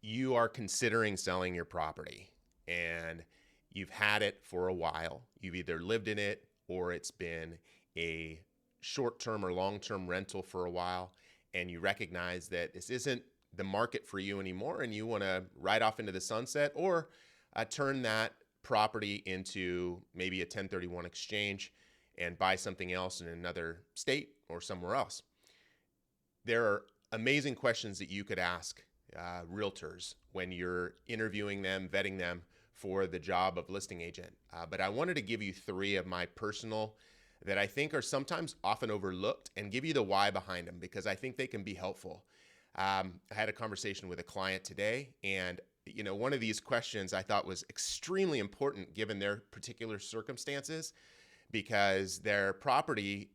you are considering selling your property and you've had it for a while. You've either lived in it or it's been a short-term or long-term rental for a while, and you recognize that this isn't the market for you anymore and you want to ride off into the sunset or turn that property into maybe a 1031 exchange and buy something else in another state or somewhere else. There are amazing questions that you could ask realtors when you're interviewing them, vetting them for the job of listing agent. But I wanted to give you three of my personal that I think are sometimes often overlooked and give you the why behind them because I think they can be helpful. I had a conversation with a client today, and one of these questions I thought was extremely important given their particular circumstances because their property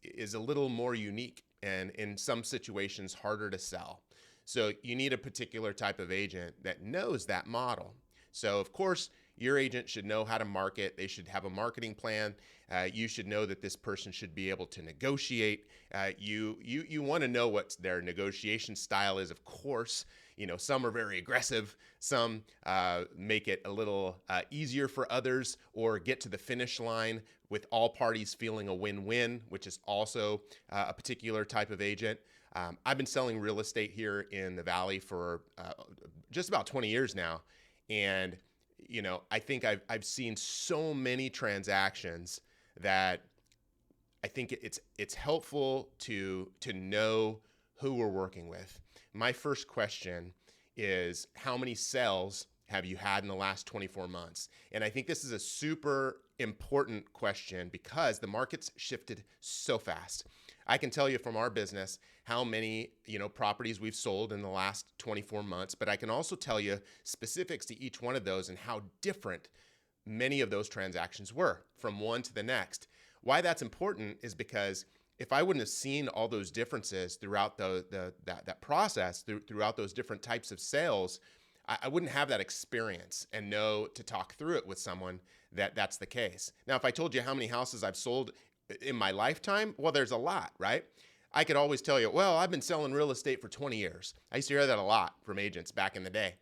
is a little more unique and in some situations harder to sell. So you need a particular type of agent that knows that model. So of course, your agent should know how to market. They should have a marketing plan. You should know that this person should be able to negotiate. You want to know what their negotiation style is, of course. Some are very aggressive. Some make it a little easier for others or get to the finish line with all parties feeling a win-win, which is also a particular type of agent. I've been selling real estate here in the Valley for just about 20 years now. And, I think I've seen so many transactions that I think it's helpful to know who we're working with. My first question is, how many sales have you had in the last 24 months? And I think this is a super important question because the market's shifted so fast. I can tell you from our business how many, properties we've sold in the last 24 months, but I can also tell you specifics to each one of those and how different many of those transactions were from one to the next. Why that's important is because if I wouldn't have seen all those differences throughout that process, throughout those different types of sales, I wouldn't have that experience and know to talk through it with someone that's the case. Now, if I told you how many houses I've sold in my lifetime, well, there's a lot, right? I could always tell you, well, I've been selling real estate for 20 years. I used to hear that a lot from agents back in the day.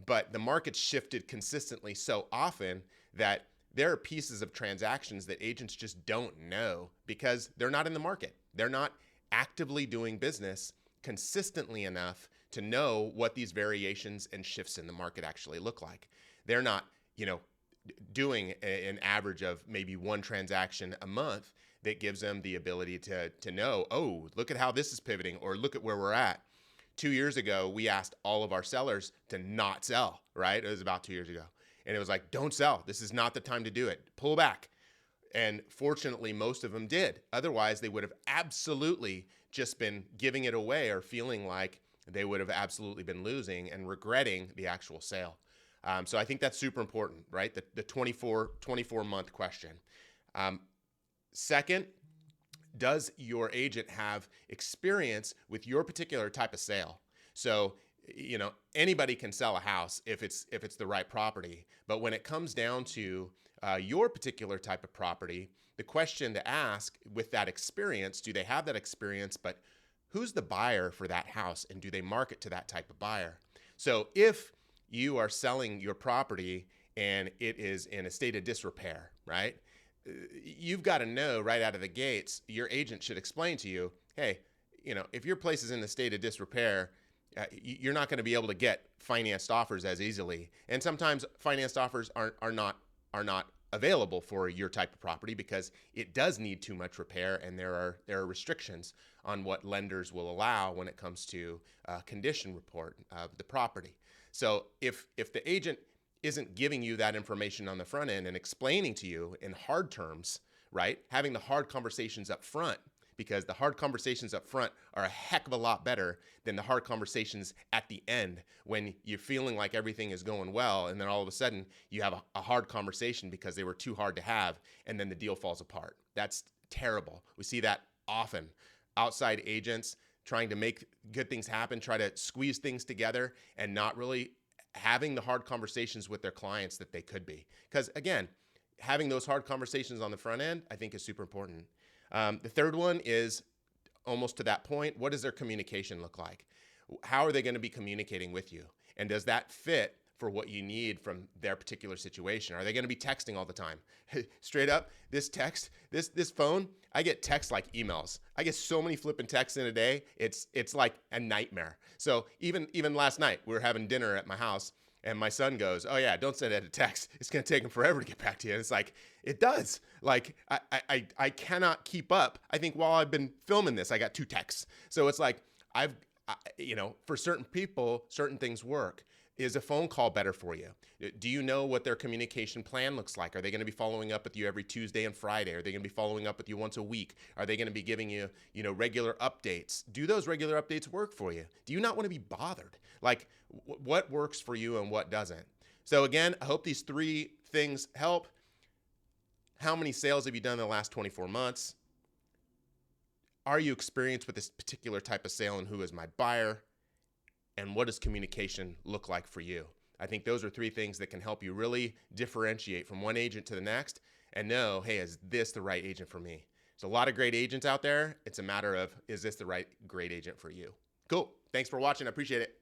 But the market's shifted consistently so often that there are pieces of transactions that agents just don't know because they're not in the market. They're not actively doing business consistently enough to know what these variations and shifts in the market actually look like. They're not, doing an average of maybe one transaction a month that gives them the ability to know, oh, look at how this is pivoting, or look at where we're at. 2 years ago, we asked all of our sellers to not sell, right? It was about 2 years ago. And it was like, don't sell. This is not the time to do it. Pull back. And fortunately, most of them did. Otherwise, they would have absolutely just been giving it away or feeling like they would have absolutely been losing and regretting the actual sale. So I think that's super important, right? The 24-month question. Second, does your agent have experience with your particular type of sale? So, anybody can sell a house if it's the right property. But when it comes down to your particular type of property, the question to ask with that experience, do they have that experience, but who's the buyer for that house and do they market to that type of buyer? So if you are selling your property and it is in a state of disrepair, right? You've got to know right out of the gates, your agent should explain to you, hey, if your place is in a state of disrepair, you're not going to be able to get financed offers as easily. And sometimes financed offers are not available for your type of property because it does need too much repair, and there are restrictions on what lenders will allow when it comes to condition report of the property. So if the agent isn't giving you that information on the front end and explaining to you in hard terms, right? Having the hard conversations up front, because the hard conversations up front are a heck of a lot better than the hard conversations at the end when you're feeling like everything is going well, and then all of a sudden you have a hard conversation because they were too hard to have, and then the deal falls apart. That's terrible. We see that often. Outside agents trying to make good things happen, try to squeeze things together, and not really having the hard conversations with their clients that they could be. Because again, having those hard conversations on the front end, I think is super important. The third one is almost to that point. What does their communication look like? How are they going to be communicating with you? And does that fit for what you need from their particular situation? Are they going to be texting all the time? Straight up, this phone, I get texts like emails. I get so many flipping texts in a day. It's like a nightmare. So even last night, we were having dinner at my house, and my son goes, "Oh yeah, don't send it a text. It's going to take him forever to get back to you." And it's like, it does. Like I cannot keep up. I think while I've been filming this, I got 2 texts. So it's like for certain people, certain things work. Is a phone call better for you? Do you know what their communication plan looks like? Are they going to be following up with you every Tuesday and Friday? Are they going to be following up with you once a week? Are they going to be giving you, regular updates? Do those regular updates work for you? Do you not want to be bothered? Like, what works for you and what doesn't? So again, I hope these 3 things help. How many sales have you done in the last 24 months? Are you experienced with this particular type of sale, and who is my buyer? And what does communication look like for you? I think those are 3 things that can help you really differentiate from one agent to the next and know, hey, is this the right agent for me? There's a lot of great agents out there. It's a matter of, is this the right great agent for you? Cool. Thanks for watching. I appreciate it.